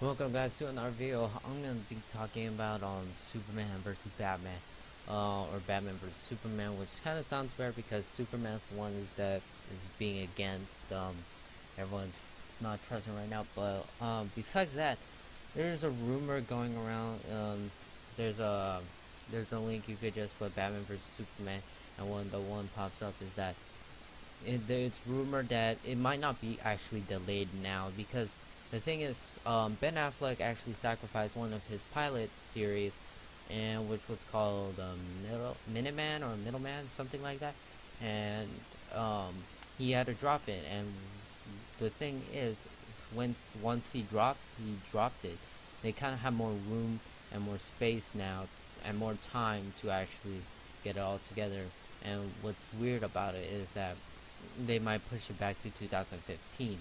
Welcome guys to another video. I'm gonna be talking about Superman versus Batman, or Batman versus Superman, which kind of sounds better because Superman's the one that is being against. Everyone's not trusting right now. But besides that, there's a rumor going around. There's a there's a link you could just put Batman versus Superman, and when the one pops up is that it's rumored that it might not be actually delayed now because the thing is, Ben Affleck actually sacrificed one of his pilot series, and which was called Minuteman or Middleman, something like that, and he had to drop it. And the thing is, once he dropped it. They kind of have more room and more space now, and more time to actually get it all together. And what's weird about it is that they might push it back to 2015,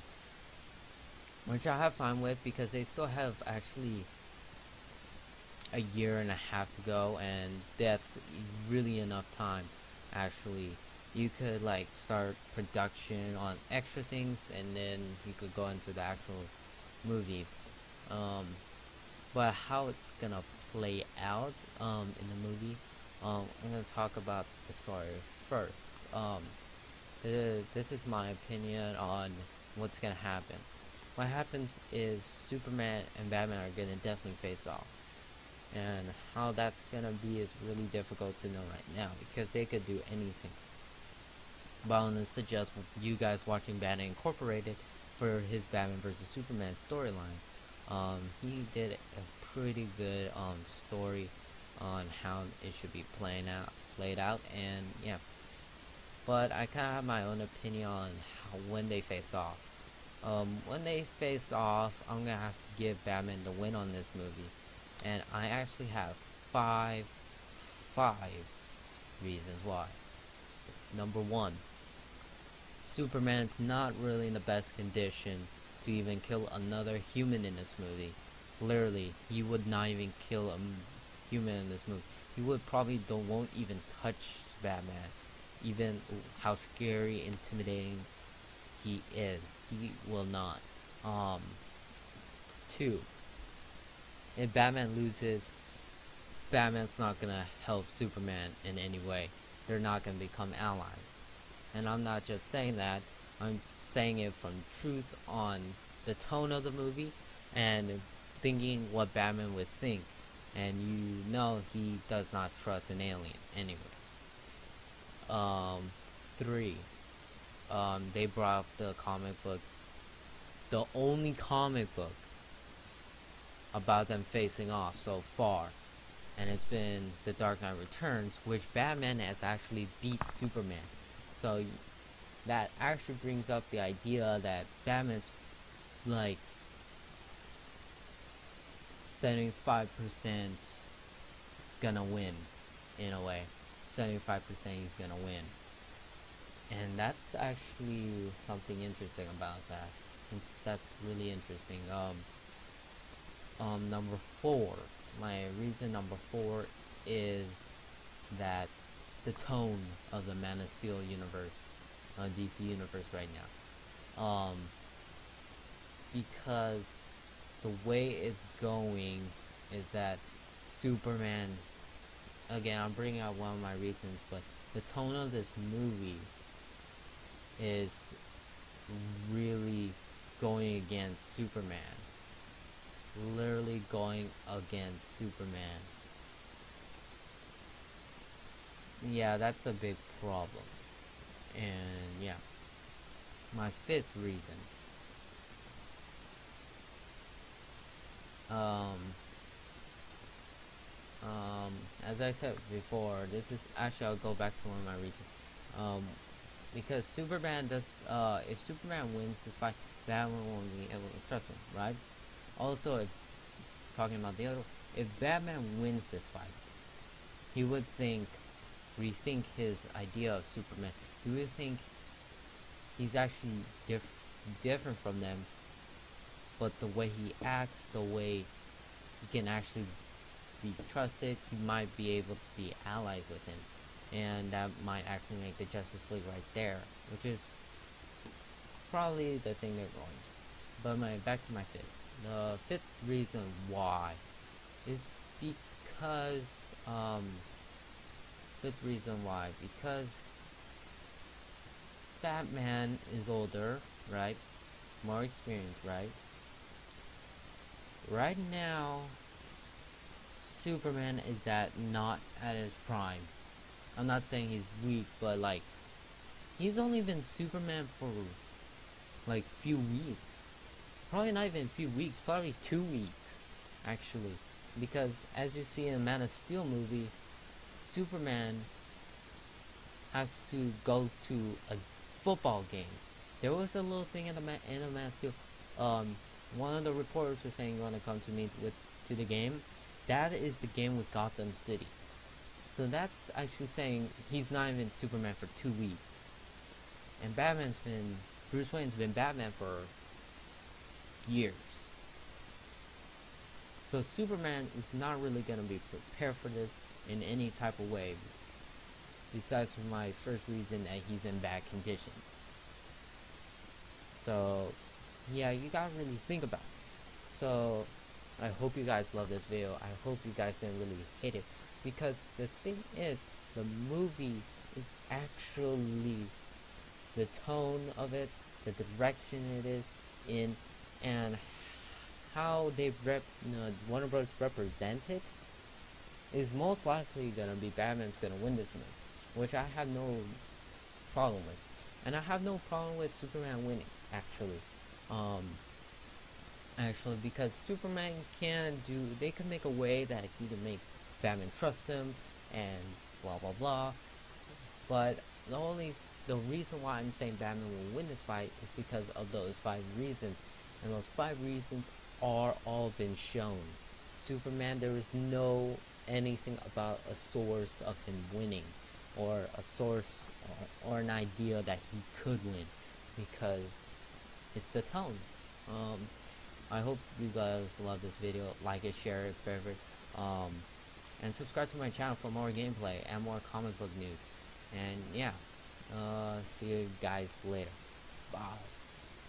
which I have fun with because they still have actually a year and a half to go, and that's really enough time. Actually, you could like start production on extra things, and then you could go into the actual movie. Um, but how it's gonna play out in the movie, I'm gonna talk about the story first. Um, this is my opinion on what's gonna happen. What happens is Superman and Batman are gonna definitely face off, and how that's gonna be is really difficult to know right now because they could do anything. But I'm gonna suggest you guys watching Batman Incorporated for his Batman vs Superman storyline. He did a pretty good story on how it should be played out, and yeah. But I kind of have my own opinion on when they face off. When they face off, I'm gonna have to give Batman the win on this movie, and I actually have five, five reasons why. Number one, Superman's not really in the best condition to even kill another human in this movie. Literally, he would not even kill a human in this movie. He would probably won't even touch Batman, even how scary, intimidating he is. He will not. Um, Two, if Batman loses, Batman's not gonna help Superman in any way. They're not gonna become allies. And I'm not just saying that, I'm saying it from truth on the tone of the movie and thinking what Batman would think. And you know he does not trust an alien anyway. Um, Three, they brought up the comic book, the only comic book about them facing off so far, and it's been The Dark Knight Returns, which Batman has actually beat Superman. So that actually brings up the idea that Batman's like 75% gonna win in a way. 75% he's gonna win. And that's actually something interesting about that. That's really interesting. Number four. My reason number four is that the tone of the Man of Steel universe, DC universe right now. Because the way it's going is that Superman, again, I'm bringing out one of my reasons, but the tone of this movie is really going against Superman. Literally going against Superman. Yeah, that's a big problem. And yeah, my fifth reason. Um, as I said before, this is actually, I'll go back to one of my reasons. Um, because Superman does, if Superman wins this fight, Batman won't be able to trust him, right? Also, if talking about the other, if Batman wins this fight, he would rethink his idea of Superman. He would think he's actually different from them, but the way he acts, the way he can actually be trusted, he might be able to be allies with him, and that might actually make the Justice League right there, which is probably the thing they're going to. But back to my fifth. The fifth reason why is because fifth reason why because Batman is older, right? More experienced, right? Right now, Superman is not at his prime. I'm not saying he's weak, but like he's only been Superman for like few weeks. Probably not even a few weeks, probably 2 weeks actually. Because as you see in the Man of Steel movie, Superman has to go to a football game. There was a little thing in the Man of Steel. Um, one of the reporters was saying you want to come to me with to the game. That is the game with Gotham City. So that's actually saying he's not even Superman for 2 weeks. And Bruce Wayne's been Batman for years. So Superman is not really going to be prepared for this in any type of way. Besides for my first reason that he's in bad condition. So yeah, you gotta really think about it. So I hope you guys love this video. I hope you guys didn't really hate it. Because the thing is, the movie is actually the tone of it, the direction it is in, and how Warner Bros. Represented is most likely gonna be Batman's gonna win this movie, which I have no problem with, and I have no problem with Superman winning actually, um, because Superman they can make a way that he can make Batman trust him and blah blah blah, but the reason why I'm saying Batman will win this fight is because of those 5 reasons, and those 5 reasons are all been shown. Superman, there is no anything about a source of him winning, or a source or an idea that he could win, because it's the tone. Um, I hope you guys love this video. Like it, share it, favorite, and subscribe to my channel for more gameplay and more comic book news. And yeah, see you guys later. Bye.